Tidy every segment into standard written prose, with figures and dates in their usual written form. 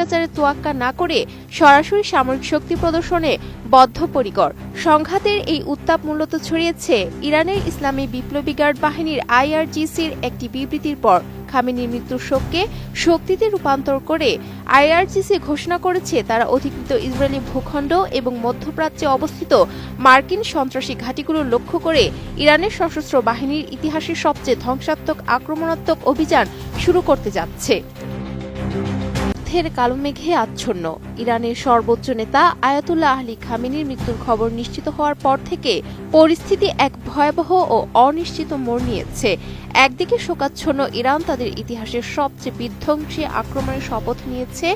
শিষ্টাচারের তোয়াক্কা না করে সরাসরি সামরিক শক্তি প্রদর্শনে বদ্ধপরিকর। সংঘাতের এই উত্তাপ মূলত ছড়িয়েছে ইরানের ইসলামী বিপ্লবী গার্ড বাহিনীর IRGCর একটি বিবৃতির পর। খামেনির মৃত্যুর শোককে শক্তিতে রূপান্তর করে IRGC ঘোষণা করেছে তারা অধিকৃত ইসরায়েলি ভূখণ্ড এবং মধ্যপ্রাচ্যে অবস্থিত মার্কিন সন্ত্রাসী ঘাঁটিগুলো লক্ষ্য করে ইরানের সশস্ত্র বাহিনীর ইতিহাসের সবচেয়ে ধ্বংসাত্মক আক্রমণাত্মক অভিযান শুরু করতে যাচ্ছে। কালো মেঘে আচ্ছন্ন। ইরানের সর্বোচ্চ নেতা আয়াতুল্লাহ আলী খামেনির মৃত্যুর খবর নিশ্চিত হওয়ার পর থেকে পরিস্থিতি এক ভয়াবহ ও অনিশ্চিত মোড় নিয়েছে। একদিকে শোকাচ্ছন্ন ইরান তাদের ইতিহাসের সবচেয়ে বিধ্বংসী আক্রমণের শপথ নিয়েছে,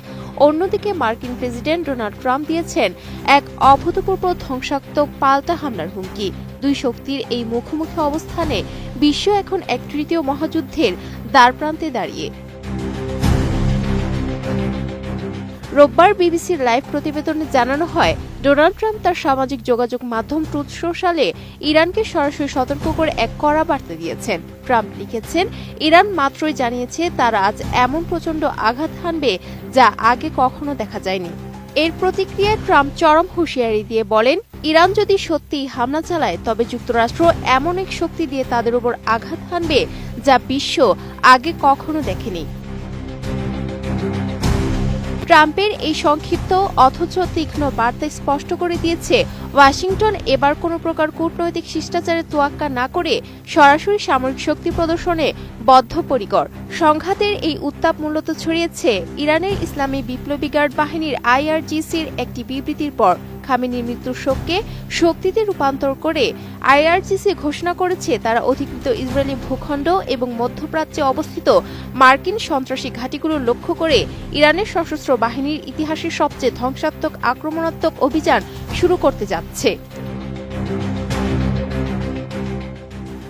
অন্যদিকে মার্কিন প্রেসিডেন্ট ডোনাল্ড ট্রাম্প দিয়েছেন এক অভূতপূর্ব ধ্বংসাত্মক পাল্টা হামলার হুমকি। দুই শক্তির এই মুখোমুখি অবস্থানে বিশ্ব এখন এক তৃতীয় মহাযুদ্ধের দ্বারপ্রান্তে দাঁড়িয়ে। রোববার বিবিসির লাইভ প্রতিবেদনে জানানো হয়, ডোনাল্ড ট্রাম্প তার সামাজিক যোগাযোগ মাধ্যম ট্রুথ সোশ্যালে ইরানকে সরাসরি সতর্ক করে এক কড়া বার্তা দিয়েছেন। ট্রাম্প লিখেছেন, ইরান মাত্রই জানিয়েছে তারা আজ এমন প্রচণ্ড আঘাত হানবে যা আগে কখনো দেখা যায়নি। এর প্রতিক্রিয়ায় ট্রাম্প চরম হুঁশিয়ারি দিয়ে বলেন, ইরান যদি সত্যিই হামলা চালায় তবে যুক্তরাষ্ট্র এমন এক শক্তি দিয়ে তাদের উপর আঘাত হানবে যা বিশ্ব আগে কখনো দেখেনি। ট্রাম্পের এই সংক্ষিপ্ত অথচ তীক্ষ্ণ বার্তা স্পষ্ট করে দিয়েছে ওয়াশিংটন এবার কোনো প্রকার কূটনৈতিক শিষ্টাচারের তোয়াক্কা না করে সরাসরি সামরিক শক্তি প্রদর্শনে বদ্ধপরিকর। সংঘাতের এই উত্তাপ মূলত ছড়িয়েছে ইরানের ইসলামী বিপ্লবী গার্ড বাহিনীর IRGCর একটি বিবৃতির পর। খামেনির মৃত্যুর শোককে শক্তিতে রূপান্তর করে IRGC ঘোষণা করেছে তারা অধিকৃত ইসরায়েলি ভূখণ্ড এবং মধ্যপ্রাচ্যে অবস্থিত মার্কিন সন্ত্রাসী ঘাঁটিগুলো লক্ষ্য করে ইরানের সশস্ত্র বাহিনীর ইতিহাসের সবচেয়ে ধ্বংসাত্মক আক্রমণাত্মক অভিযান শুরু করতে যাচ্ছে।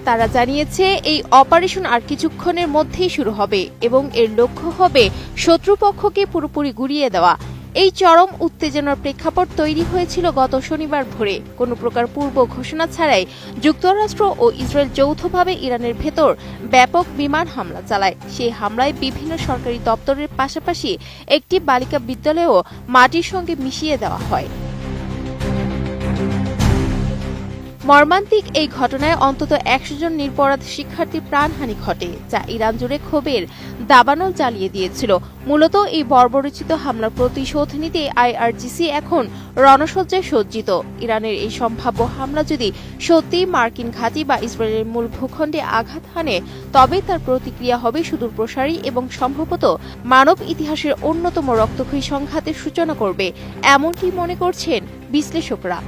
তারা জানিয়েছে এই অপারেশন আর কিছুক্ষণের মধ্যেই শুরু হবে এবং এর লক্ষ্য হবে শত্রুপক্ষকে পুরোপুরি গুড়িয়ে দেওয়া। এই চরম উত্তেজনার প্রেক্ষাপট তৈরি হয়েছিল গত শনিবার ভোরে। কোনো প্রকার পূর্ব ঘোষণা ছাড়াই যুক্তরাষ্ট্র ও ইসরায়েল যৌথভাবে ইরানের ভেতর ব্যাপক বিমান হামলা চালায়। সেই হামলায় বিভিন্ন সরকারি দপ্তরের পাশাপাশি একটি বালিকা বিদ্যালয়ও মাটির সঙ্গে মিশিয়ে দেওয়া হয়। মর্মান্তিক এই ঘটনায় অন্তত ১০০ জন নিরপরাধ শিক্ষার্থীর প্রাণহানি ঘটে, যা ইরান জুড়ে ক্ষোভের দাবানল জ্বালিয়ে দিয়েছিল। মূলত এই বর্বরোচিত হামলার প্রতিশোধ নিতে IRGC এখন রণসজ্জায় সজ্জিত। ইরানের এই সম্ভাব্য হামলা যদি সত্যিই মার্কিন ঘাঁটি বা ইসরায়েলের মূল ভূখণ্ডে আঘাত হানে, তবে তার প্রতিক্রিয়া হবে সুদূরপ্রসারী এবং সম্ভবত মানব ইতিহাসের অন্যতম রক্তক্ষয়ী সংঘাতের সূচনা করবে, এমনটি মনে করছেন বিশ্লেষকরা।